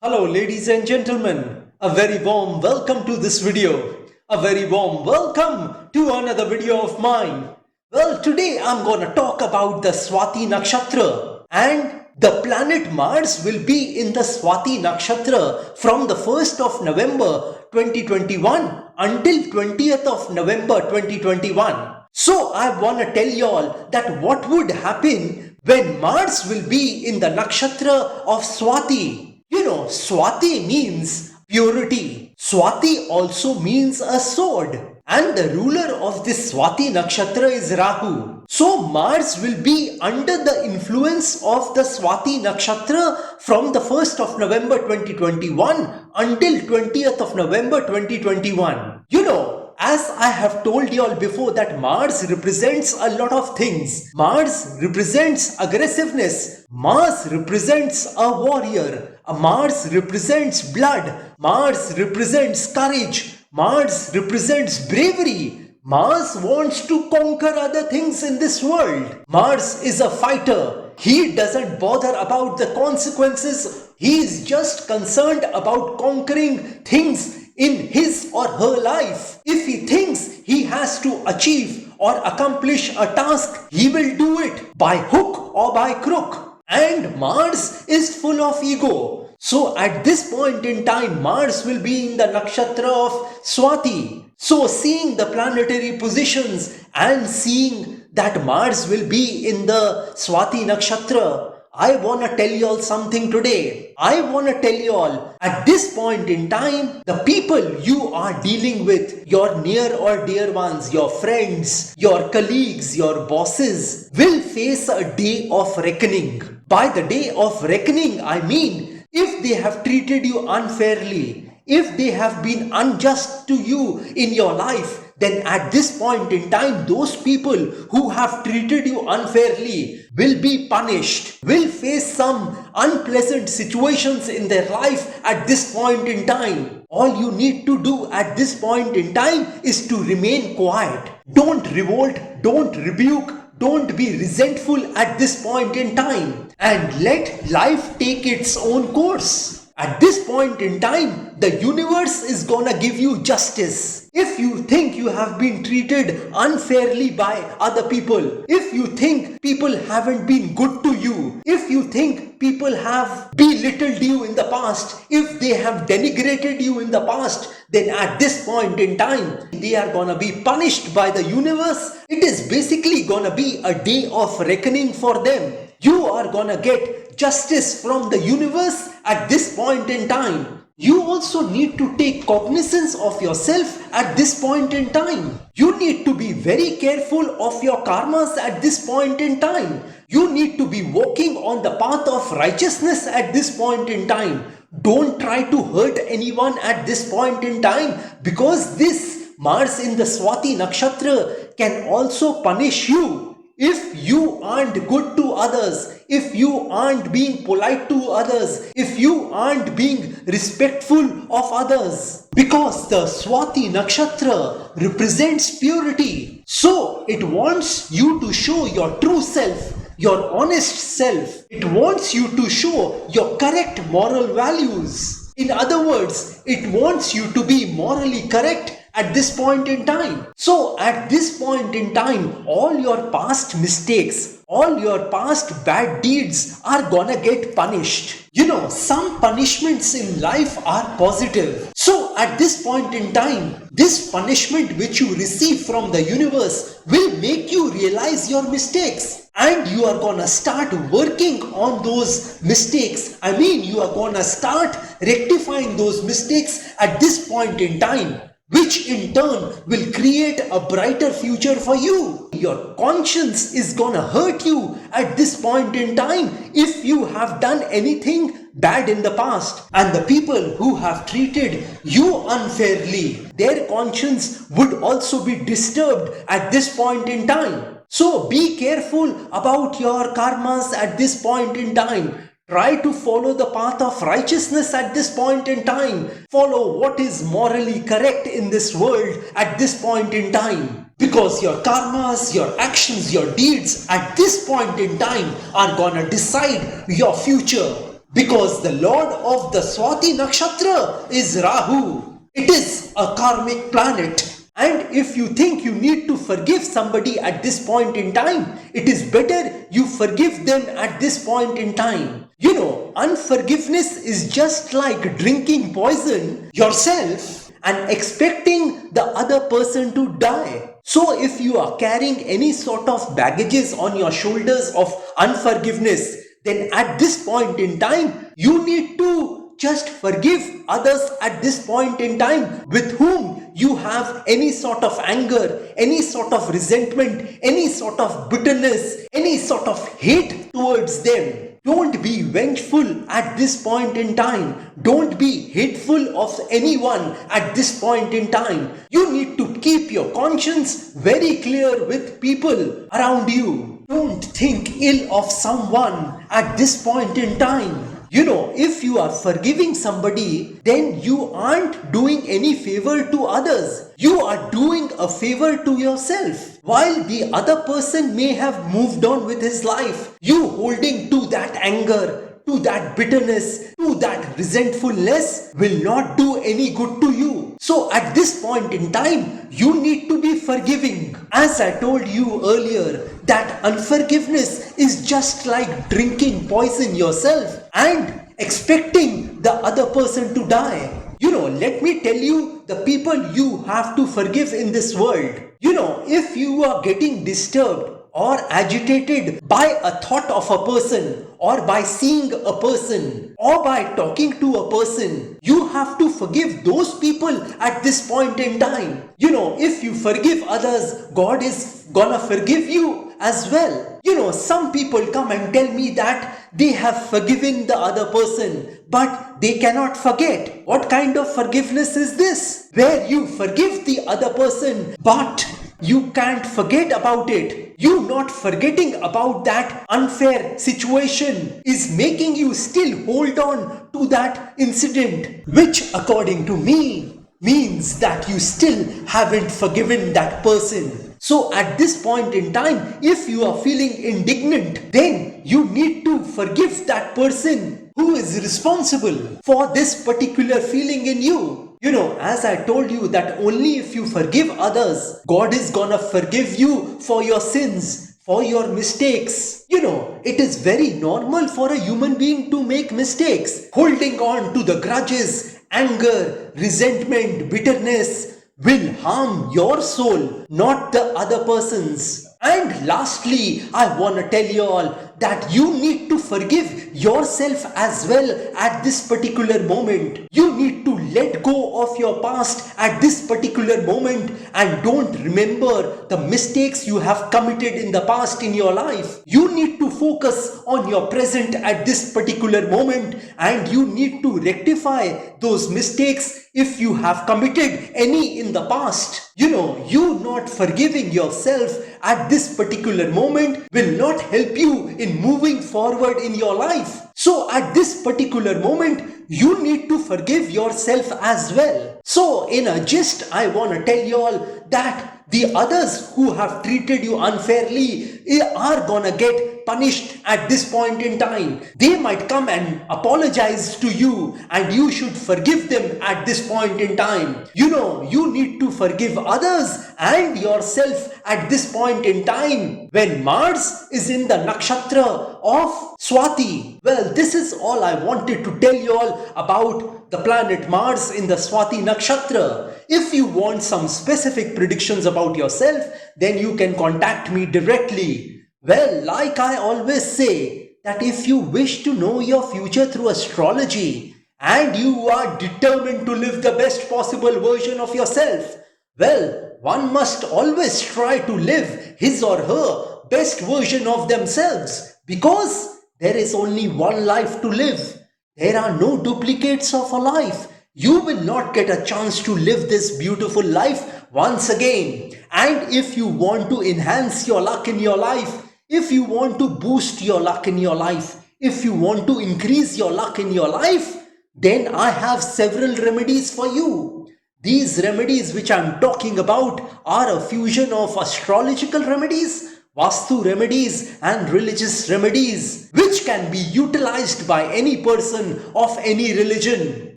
Hello ladies and gentlemen, a very warm welcome to this video. A very warm welcome to another video of mine. Well, today I'm gonna talk about the Swati Nakshatra, and the planet Mars will be in the Swati Nakshatra from the 1st of November 2021 until 20th of November 2021. So I wanna tell y'all that what would happen when Mars will be in the Nakshatra of Swati. You know, Swati means purity. Swati also means a sword. And the ruler of this Swati Nakshatra is Rahu. So Mars will be under the influence of the Swati Nakshatra from the 1st of November 2021 until 20th of November 2021. You know, as I have told you all before that Mars represents a lot of things. Mars represents aggressiveness. Mars represents a warrior. Mars represents blood. Mars represents courage. Mars represents bravery. Mars wants to conquer other things in this world. Mars is a fighter. He doesn't bother about the consequences. He is just concerned about conquering things in his or her life. If he thinks he has to achieve or accomplish a task, he will do it by hook or by crook. And Mars is full of ego. So at this point in time, Mars will be in the nakshatra of Swati. So seeing the planetary positions and seeing that Mars will be in the Swati nakshatra, I want to tell you all something today. I want to tell you all, at this point in time, the people you are dealing with, your near or dear ones, your friends, your colleagues, your bosses, will face a day of reckoning. By the day of reckoning, I mean, if they have treated you unfairly, if they have been unjust to you in your life, then at this point in time, those people who have treated you unfairly will be punished, will face some unpleasant situations in their life at this point in time. All you need to do at this point in time is to remain quiet. Don't revolt, don't rebuke, don't be resentful at this point in time, and let life take its own course. At this point in time, the universe is gonna give you justice. If you think you have been treated unfairly by other people, if you think people haven't been good to you, if you think people have belittled you in the past, if they have denigrated you in the past, then at this point in time, they are gonna be punished by the universe. It is basically gonna be a day of reckoning for them. You are gonna get justice from the universe at this point in time. You also need to take cognizance of yourself at this point in time. You need to be very careful of your karmas at this point in time. You need to be walking on the path of righteousness at this point in time. Don't try to hurt anyone at this point in time, because this Mars in the Swati Nakshatra can also punish you. If you aren't good to others, if you aren't being polite to others, if you aren't being respectful of others, because the Swati Nakshatra represents purity. So it wants you to show your true self, your honest self. It wants you to show your correct moral values. In other words, it wants you to be morally correct at this point in time. So at this point in time, all your past mistakes, all your past bad deeds are gonna get punished. You know, some punishments in life are positive. So at this point in time, this punishment which you receive from the universe will make you realize your mistakes. And you are gonna start working on those mistakes. I mean, you are gonna start rectifying those mistakes at this point in time, which in turn will create a brighter future for you. Your conscience is gonna hurt you at this point in time if you have done anything bad in the past. And the people who have treated you unfairly, their conscience would also be disturbed at this point in time. So be careful about your karmas at this point in time. Try to follow the path of righteousness at this point in time. Follow what is morally correct in this world at this point in time. Because your karmas, your actions, your deeds at this point in time are gonna decide your future. Because the lord of the Swati Nakshatra is Rahu. It is a karmic planet. And if you think you need to forgive somebody at this point in time, it is better you forgive them at this point in time. You know, unforgiveness is just like drinking poison yourself and expecting the other person to die. So if you are carrying any sort of baggages on your shoulders of unforgiveness, then at this point in time, you need to just forgive others at this point in time with whom you have any sort of anger, any sort of resentment, any sort of bitterness, any sort of hate towards them. Don't be vengeful at this point in time. Don't be hateful of anyone at this point in time. You need to keep your conscience very clear with people around you. Don't think ill of someone at this point in time. You know, if you are forgiving somebody, then you aren't doing any favor to others. You are doing a favor to yourself. While the other person may have moved on with his life, you holding to that anger, to that bitterness, to that resentfulness will not do any good to you. So at this point in time, you need to be forgiving. As I told you earlier, that unforgiveness is just like drinking poison yourself and expecting the other person to die. You know, let me tell you the people you have to forgive in this world. You know, if you are getting disturbed or agitated by a thought of a person, or by seeing a person, or by talking to a person, you have to forgive those people at this point in time. You know, if you forgive others, God is gonna forgive you as well. You know, some people come and tell me that they have forgiven the other person, but they cannot forget. What kind of forgiveness is this? Where you forgive the other person, but you can't forget about it. You not forgetting about that unfair situation is making you still hold on to that incident, which according to me means that you still haven't forgiven that person. So at this point in time, if you are feeling indignant, then you need to forgive that person who is responsible for this particular feeling in you. You know, as I told you that only if you forgive others, God is gonna forgive you for your sins, for your mistakes. You know, it is very normal for a human being to make mistakes. Holding on to the grudges, anger, resentment, bitterness will harm your soul, not the other person's. And lastly, I want to tell you all that you need to forgive yourself as well at this particular moment. You need to let go of your past at this particular moment and don't remember the mistakes you have committed in the past in your life. You need to focus on your present at this particular moment and you need to rectify those mistakes if you have committed any in the past. You know, you not forgiving yourself at this particular moment will not help you in moving forward in your life. So at this particular moment, you need to forgive yourself as well. So in a gist, I want to tell you all that the others who have treated you unfairly are gonna get punished at this point in time. They might come and apologize to you and you should forgive them at this point in time. You know, you need to forgive others and yourself at this point in time when Mars is in the nakshatra of Swati. Well, this is all I wanted to tell you all about the planet Mars in the Swati Nakshatra. If you want some specific predictions about yourself, then you can contact me directly. Well, like I always say, that if you wish to know your future through astrology and you are determined to live the best possible version of yourself, well, one must always try to live his or her best version of themselves because there is only one life to live. There are no duplicates of a life. You will not get a chance to live this beautiful life once again. And if you want to enhance your luck in your life, if you want to boost your luck in your life, if you want to increase your luck in your life, then I have several remedies for you. These remedies which I'm talking about are a fusion of astrological remedies Vastu remedies and religious remedies, which can be utilized by any person of any religion.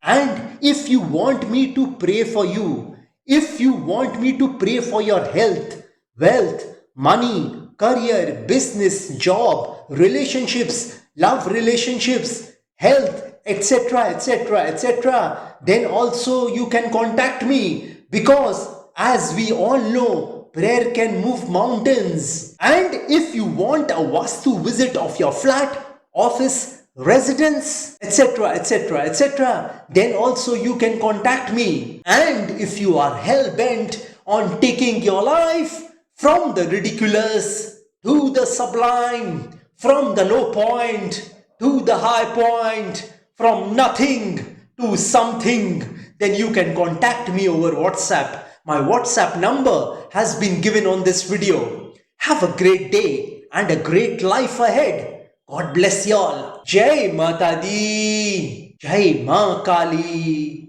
And if you want me to pray for you, if you want me to pray for your health, wealth, money, career, business, job, relationships, love relationships, health, etc., etc., etc., then also you can contact me, because as we all know, prayer can move mountains. And if you want a Vastu visit of your flat, office, residence, etc., etc., etc., then also you can contact me. And if you are hell bent on taking your life from the ridiculous to the sublime, from the low point to the high point, from nothing to something, then you can contact me over WhatsApp. My WhatsApp number has been given on this video. Have a great day and a great life ahead. God bless y'all. Jai Mata Di. Jai Ma Kali.